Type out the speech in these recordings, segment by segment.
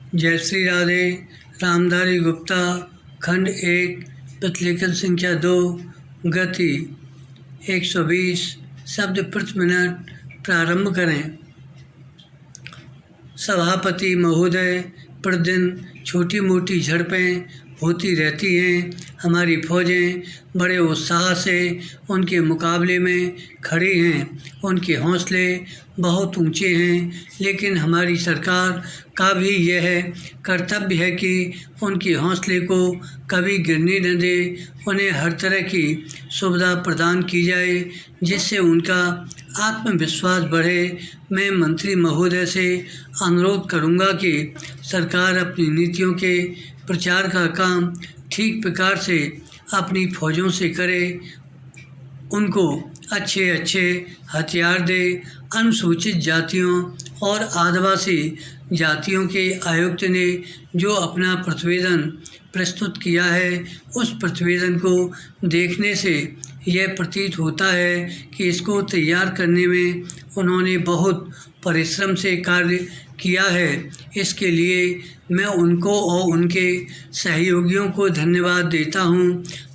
जय श्री राधे। रामधारी गुप्ता, खंड 1, प्रतिलेखन संख्या 2, गति 120 शब्द प्रति मिनट। प्रारंभ करें। सभापति महोदय, प्रतिदिन छोटी मोटी झड़पें होती रहती हैं। हमारी फौजें बड़े उत्साह से उनके मुकाबले में खड़ी हैं। उनके हौसले बहुत ऊंचे हैं, लेकिन हमारी सरकार का भी यह कर्तव्य है कि उनके हौसले को कभी गिरने न दे। उन्हें हर तरह की सुविधा प्रदान की जाए जिससे उनका आत्मविश्वास बढ़े। मैं मंत्री महोदय से अनुरोध करूंगा कि सरकार अपनी नीतियों के प्रचार का काम ठीक प्रकार से अपनी फौजों से करे, उनको अच्छे अच्छे हथियार दे। अनुसूचित जातियों और आदिवासी जातियों के आयुक्त ने जो अपना प्रतिवेदन प्रस्तुत किया है, उस प्रतिवेदन को देखने से यह प्रतीत होता है कि इसको तैयार करने में उन्होंने बहुत परिश्रम से कार्य किया है। इसके लिए मैं उनको और उनके सहयोगियों को धन्यवाद देता हूं,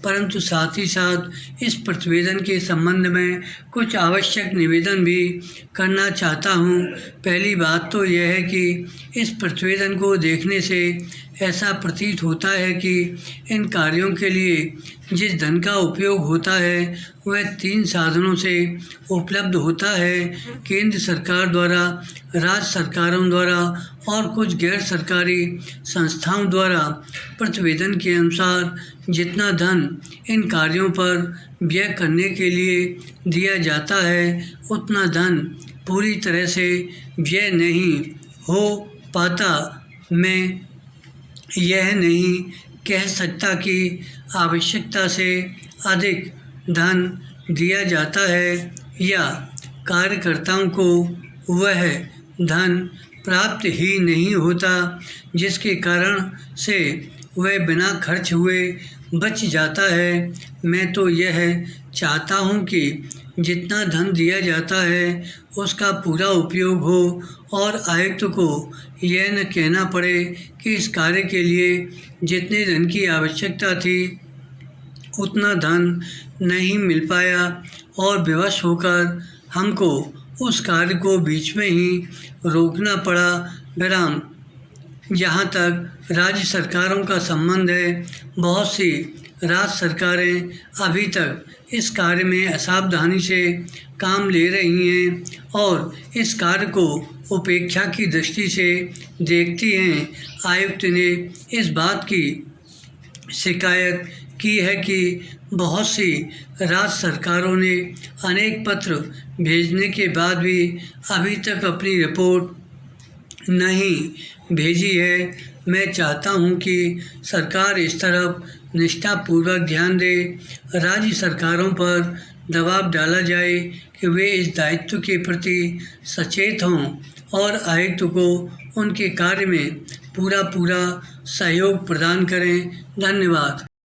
परंतु साथ ही साथ इस प्रतिवेदन के संबंध में कुछ आवश्यक निवेदन भी करना चाहता हूं। पहली बात तो यह है कि इस प्रतिवेदन को देखने से ऐसा प्रतीत होता है कि इन कार्यों के लिए जिस धन का उपयोग होता है वह 3 साधनों से उपलब्ध होता है। केंद्र सरकार द्वारा, राज्य सरकारों द्वारा और कुछ गैर सरकारी संस्थाओं द्वारा। प्रतिवेदन के अनुसार जितना धन इन कार्यों पर व्यय करने के लिए दिया जाता है, उतना धन पूरी तरह से व्यय नहीं हो पाता। मैं यह नहीं कह सकता कि आवश्यकता से अधिक धन दिया जाता है या कार्यकर्ताओं को वह धन प्राप्त ही नहीं होता, जिसके कारण से वह बिना खर्च हुए बच जाता है। मैं तो यह चाहता हूँ कि जितना धन दिया जाता है उसका पूरा उपयोग हो और आयुक्त को यह न कहना पड़े कि इस कार्य के लिए जितने धन की आवश्यकता थी उतना धन नहीं मिल पाया और विवश होकर हमको उस कार्य को बीच में ही रोकना पड़ा। विराम। जहाँ तक राज्य सरकारों का संबंध है, बहुत सी राज्य सरकारें अभी तक इस कार्य में असावधानी से काम ले रही हैं और इस कार्य को उपेक्षा की दृष्टि से देखती हैं। आयुक्त ने इस बात की शिकायत की है कि बहुत सी राज्य सरकारों ने अनेक पत्र भेजने के बाद भी अभी तक अपनी रिपोर्ट नहीं भेजी है। मैं चाहता हूं कि सरकार इस तरफ निष्ठापूर्वक ध्यान दे। राज्य सरकारों पर दबाव डाला जाए कि वे इस दायित्व के प्रति सचेत हों और आयुक्त को उनके कार्य में पूरा सहयोग प्रदान करें। धन्यवाद।